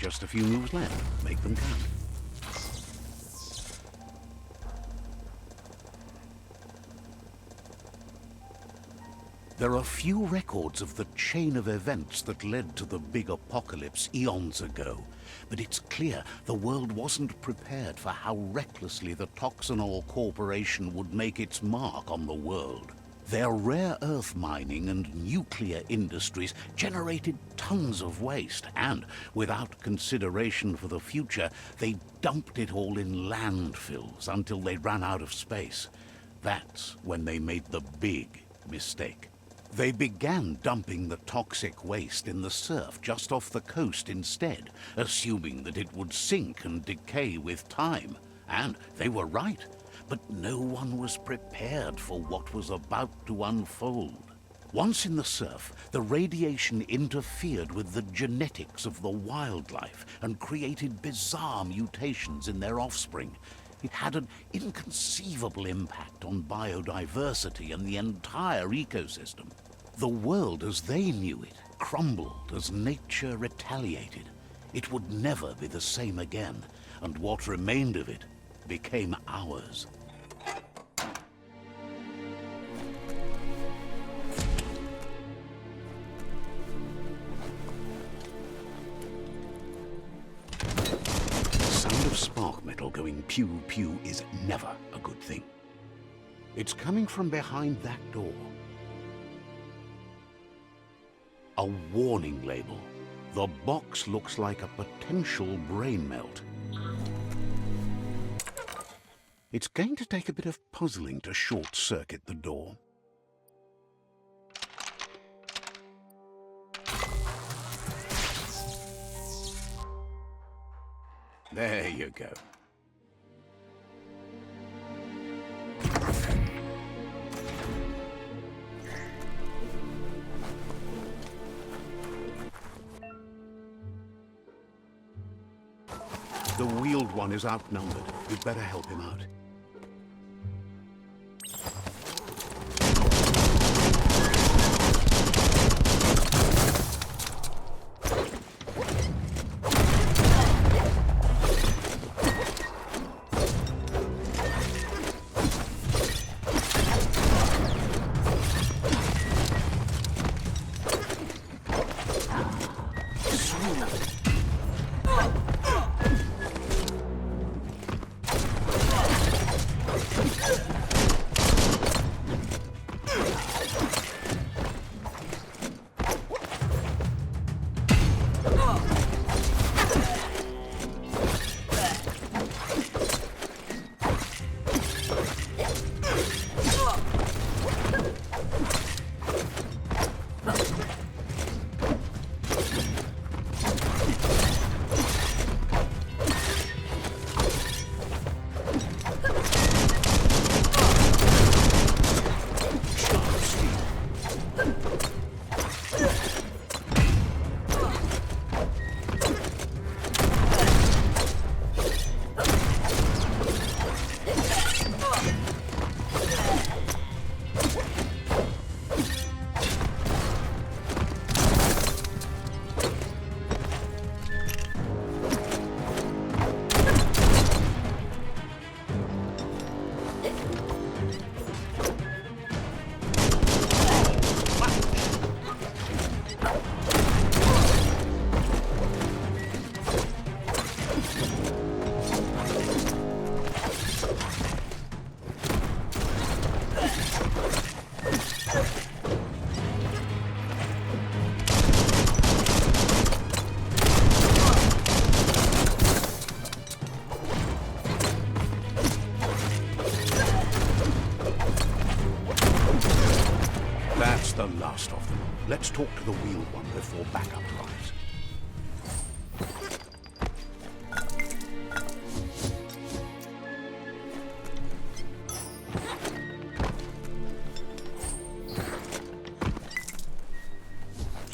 Just a few moves left. Make them count. There are few records of the chain of events that led to the big apocalypse eons ago, but it's clear the world wasn't prepared for how recklessly the Toxanol Corporation would make its mark on the world. Their rare earth mining and nuclear industries generated tons of waste, and, without consideration for the future, they dumped it all in landfills until they ran out of space. That's when they made the big mistake. They began dumping the toxic waste in the surf just off the coast instead, assuming that it would sink and decay with time. And they were right. But no one was prepared for what was about to unfold. Once in the surf, the radiation interfered with the genetics of the wildlife and created bizarre mutations in their offspring. It had an inconceivable impact on biodiversity and the entire ecosystem. The world as they knew it crumbled as nature retaliated. It would never be the same again, and what remained of it became ours. The sound of spark metal going pew-pew is never a good thing. It's coming from behind that door. A warning label. The box looks like a potential brain melt. It's going to take a bit of puzzling to short-circuit the door. There you go. The wheeled one is outnumbered. You'd better help him out. The last of them. Let's talk to the wheeled one before backup arrives.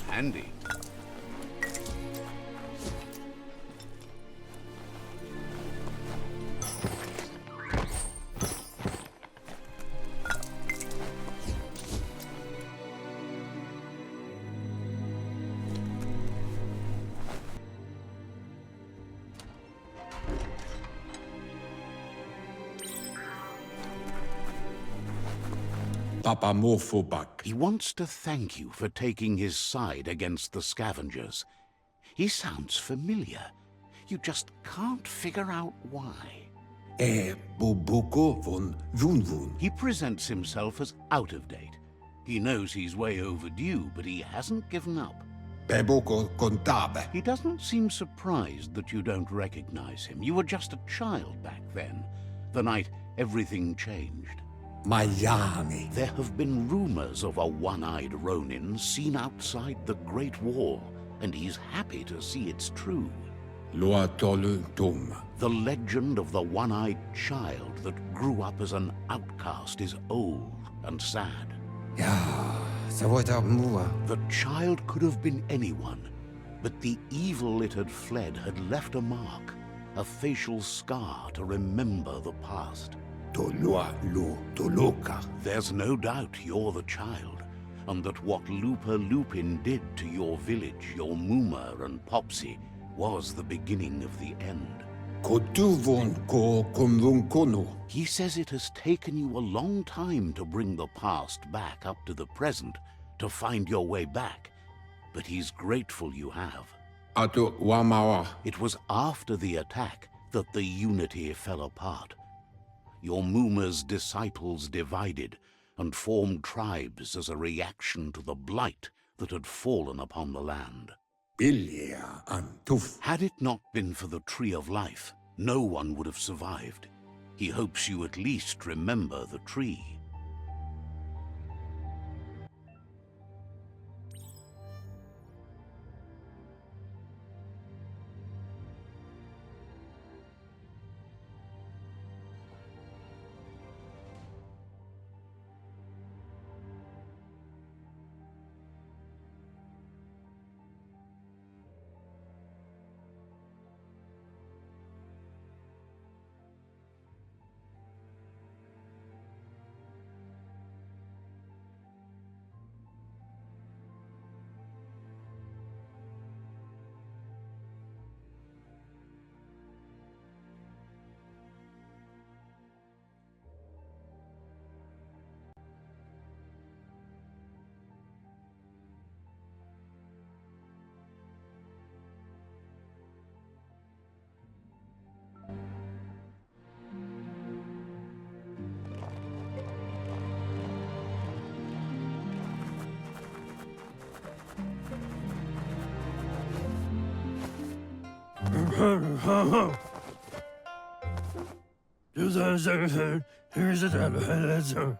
Handy. papamorphobak. He wants to thank you for taking his side against the scavengers. He sounds familiar. You just can't figure out why. Bubuko von Vunvun. He presents himself as out of date. He knows he's way overdue, but he hasn't given up. Beboko contabe. He doesn't seem surprised that you don't recognize him. You were just a child back then, the night everything changed. Mayani. There have been rumors of a one-eyed Ronin seen outside the Great Wall, and he's happy to see it's true. Loa tolu tum. The legend of the one-eyed child that grew up as an outcast is old and sad. Ja, savoita mua. The child could have been anyone, but the evil it had fled had left a mark, a facial scar to remember the past. Tolua lu toloka. There's no doubt you're the child, and that what Lupa Lupin did to your village, your Muma and Popsy, was the beginning of the end. Kotuvon ko kumvun kono. He says it has taken you a long time to bring the past back up to the present, to find your way back, but he's grateful you have. Ato wamawa. It was after the attack that the unity fell apart. Your Muma's disciples divided and formed tribes as a reaction to the blight that had fallen upon the land. Bilia antuf. Had it not been for the Tree of Life, no one would have survived. He hopes you at least remember the tree.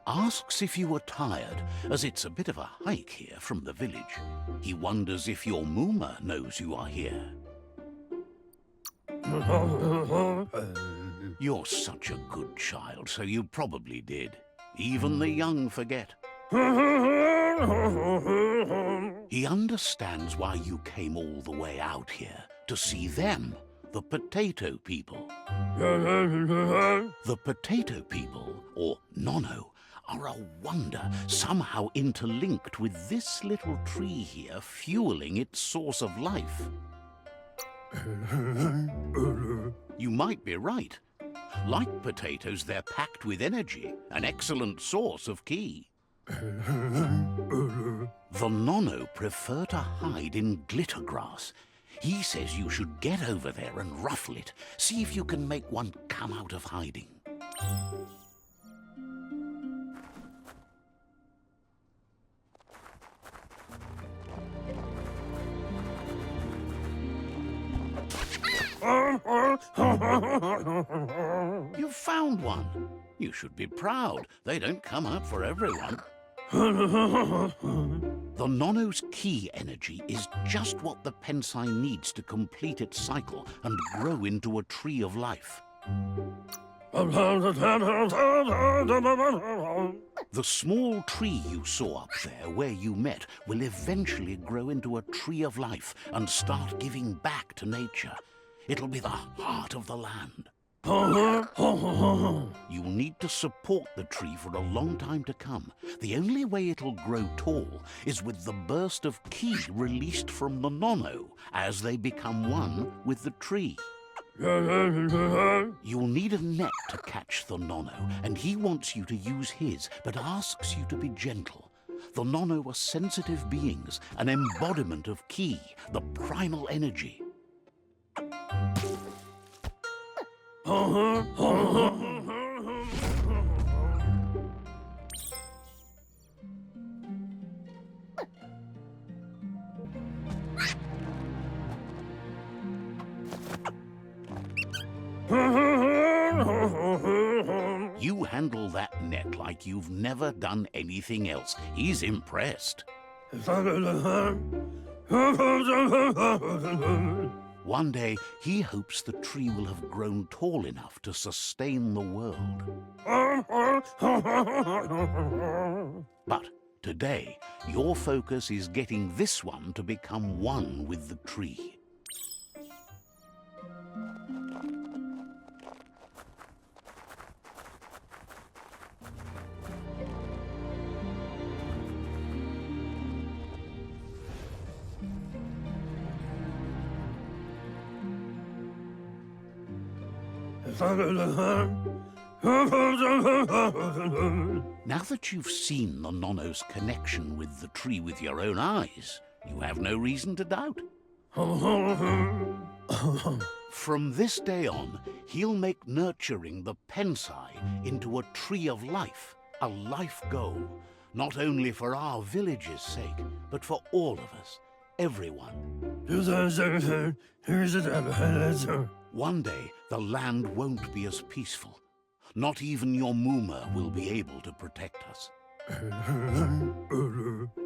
Asks if you were tired, as it's a bit of a hike here from the village. He wonders if your Muma knows you are here. You're such a good child, so you probably did. Even the young forget. He understands why you came all the way out here, to see them, the potato people. The potato people, or Nono, are a wonder, somehow interlinked with this little tree here, fueling its source of life. You might be right. Like potatoes, they're packed with energy, an excellent source of ki. The Nono prefer to hide in glitter grass. He says you should get over there and ruffle it. See if you can make one come out of hiding. You found one. You should be proud. They don't come up for everyone. The Nono's ki energy is just what the Pensai needs to complete its cycle and grow into a tree of life. The small tree you saw up there where you met will eventually grow into a tree of life and start giving back to nature. It'll be the heart of the land. You'll need to support the tree for a long time to come. The only way it'll grow tall is with the burst of ki released from the Nono as they become one with the tree. You'll need a net to catch the Nono, and he wants you to use his, but asks you to be gentle. The Nono are sensitive beings, an embodiment of Ki, the primal energy. You handle that net like you've never done anything else. He's impressed. One day, he hopes the tree will have grown tall enough to sustain the world. But today, your focus is getting this one to become one with the tree. Now that you've seen the Nono's connection with the tree with your own eyes, you have no reason to doubt. From this day on, he'll make nurturing the Pensai into a tree of life, a life goal, not only for our village's sake, but for all of us, everyone. One day, the land won't be as peaceful. Not even your Muma will be able to protect us.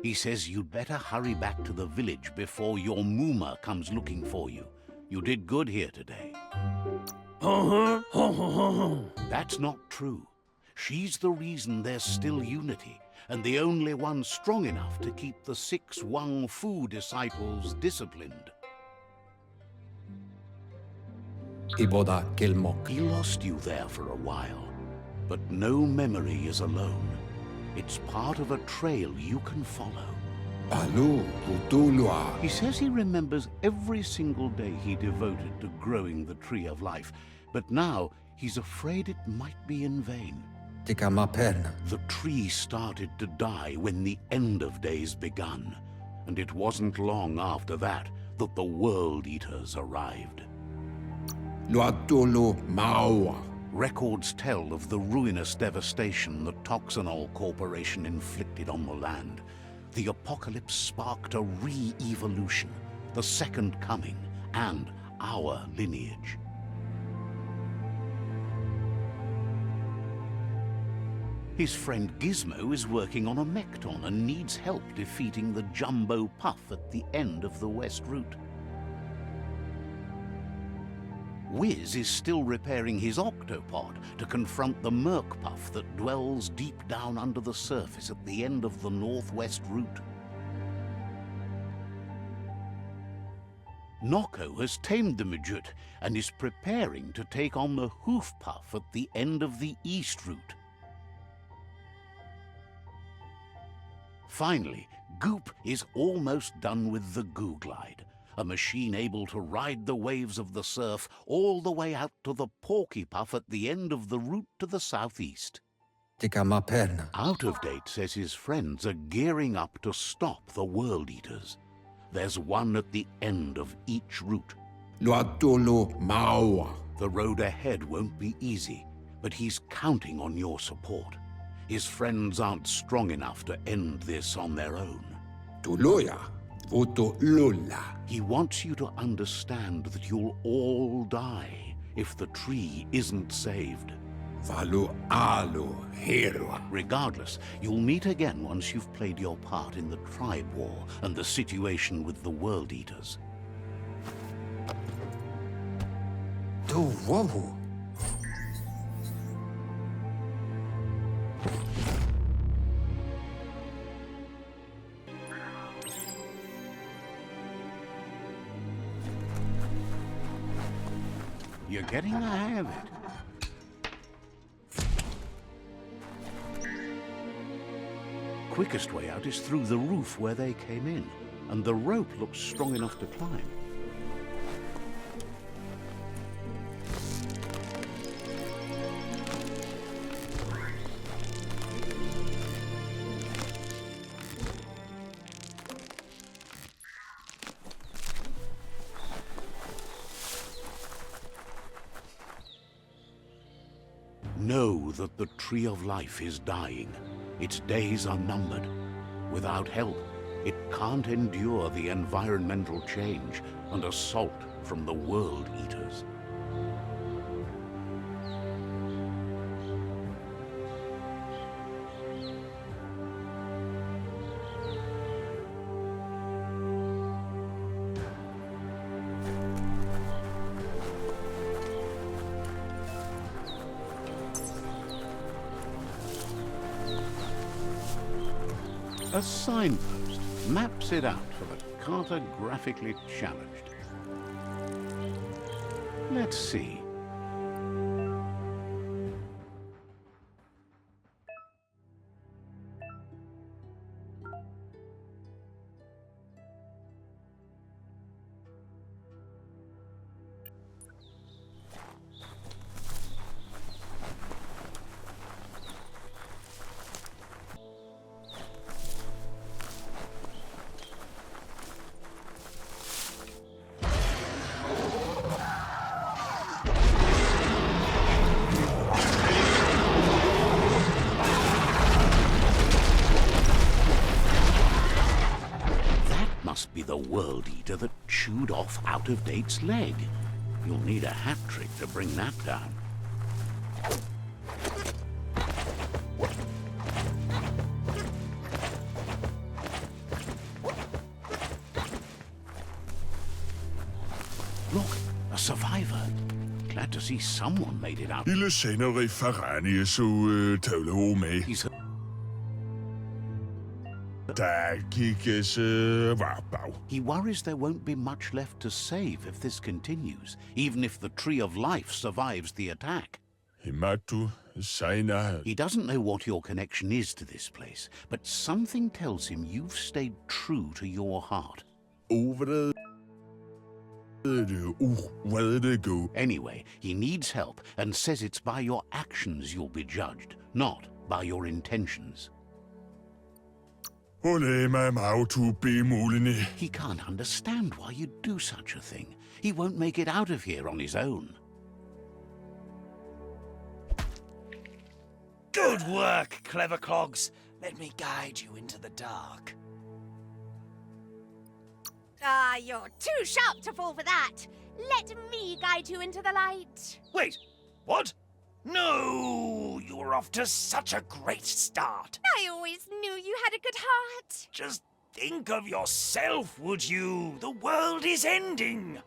He says you'd better hurry back to the village before your Muma comes looking for you. You did good here today. That's not true. She's the reason there's still unity, and the only one strong enough to keep the 6 Wang Fu disciples disciplined. He lost you there for a while, but no memory is alone. It's part of a trail you can follow. He says he remembers every single day he devoted to growing the tree of life, but now he's afraid it might be in vain. The tree started to die when the end of days begun, and it wasn't long after that that the World Eaters arrived. Records tell of the ruinous devastation the Toxanol Corporation inflicted on the land. The apocalypse sparked a re-evolution, the second coming, and our lineage. His friend Gizmo is working on a mechton and needs help defeating the Jumbo Puff at the end of the West Route. Wiz is still repairing his octopod to confront the Merc Puff that dwells deep down under the surface at the end of the Northwest Route. Noko has tamed the Midget and is preparing to take on the Hoof Puff at the end of the East Route. Finally, Goop is almost done with the Goo Glide, a machine able to ride the waves of the surf all the way out to the Porky Puff at the end of the route to the southeast. Out of Date says his friends are gearing up to stop the World Eaters. There's one at the end of each route. The road ahead won't be easy, but he's counting on your support. His friends aren't strong enough to end this on their own. He wants you to understand that you'll all die if the tree isn't saved. Regardless, you'll meet again once you've played your part in the tribe war and the situation with the World Eaters. You're getting the hang of it. Quickest way out is through the roof where they came in, and the rope looks strong enough to climb. Know that the Tree of Life is dying. Its days are numbered. Without help, it can't endure the environmental change and assault from the World Eaters. A signpost maps it out for the cartographically challenged. Let's see. Must be the World Eater that chewed off Out-of-Date's leg. You'll need a hat trick to bring that down. Look, a survivor. Glad to see someone made it out. Ile senere farani så tøvle med. He's Der kigges var bag. He worries there won't be much left to save if this continues, even if the Tree of Life survives the attack. Himatu Saina. He doesn't know what your connection is to this place, but something tells him you've stayed true to your heart. Over where did it go? Anyway, he needs help and says it's by your actions you'll be judged, not by your intentions. Ole mig mag to be mulige. He can't understand why you'd do such a thing. He won't make it out of here on his own. Good work, clever clogs. Let me guide you into the dark. Ah, you're too sharp to fall for that. Let me guide you into the light. Wait, what? No, you were off to such a great start. I always knew you had a good heart. Just think of yourself, would you? The world is ending.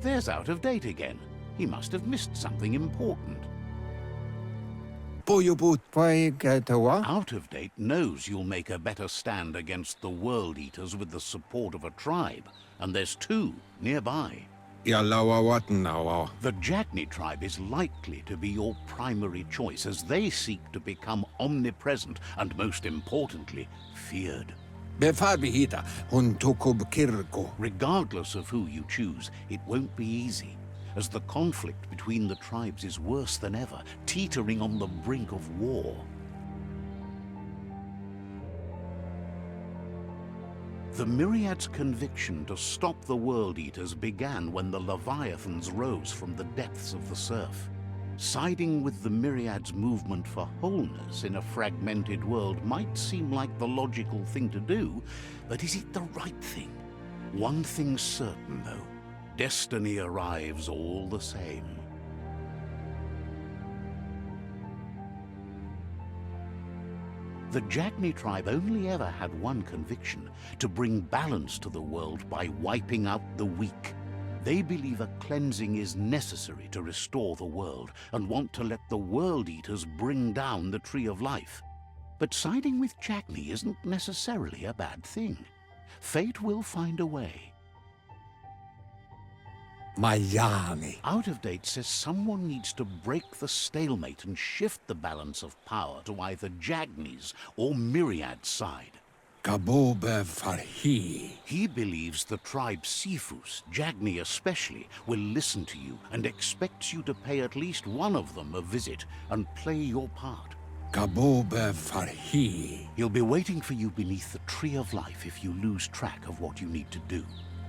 There's Out-of-Date again. He must have missed something important. Out-of-Date knows you'll make a better stand against the World Eaters with the support of a tribe, and there's two nearby. The Jagni tribe is likely to be your primary choice as they seek to become omnipresent and, most importantly, feared. Regardless of who you choose, it won't be easy, as the conflict between the tribes is worse than ever, teetering on the brink of war. The Myriad's conviction to stop the World Eaters began when the Leviathans rose from the depths of the surf. Siding with the Myriad's movement for wholeness in a fragmented world might seem like the logical thing to do, but is it the right thing? One thing's certain, though. Destiny arrives all the same. The Jagni tribe only ever had one conviction: to bring balance to the world by wiping out the weak. They believe a cleansing is necessary to restore the world and want to let the World Eaters bring down the Tree of Life. But siding with Jagni isn't necessarily a bad thing. Fate will find a way. Out-of-Date says someone needs to break the stalemate and shift the balance of power to either Jagni's or Myriad's side. Kabobe farhi. He believes the tribe Sifus, Jagni especially, will listen to you and expects you to pay at least one of them a visit and play your part. Kabobe farhi. He'll be waiting for you beneath the Tree of Life if you lose track of what you need to do.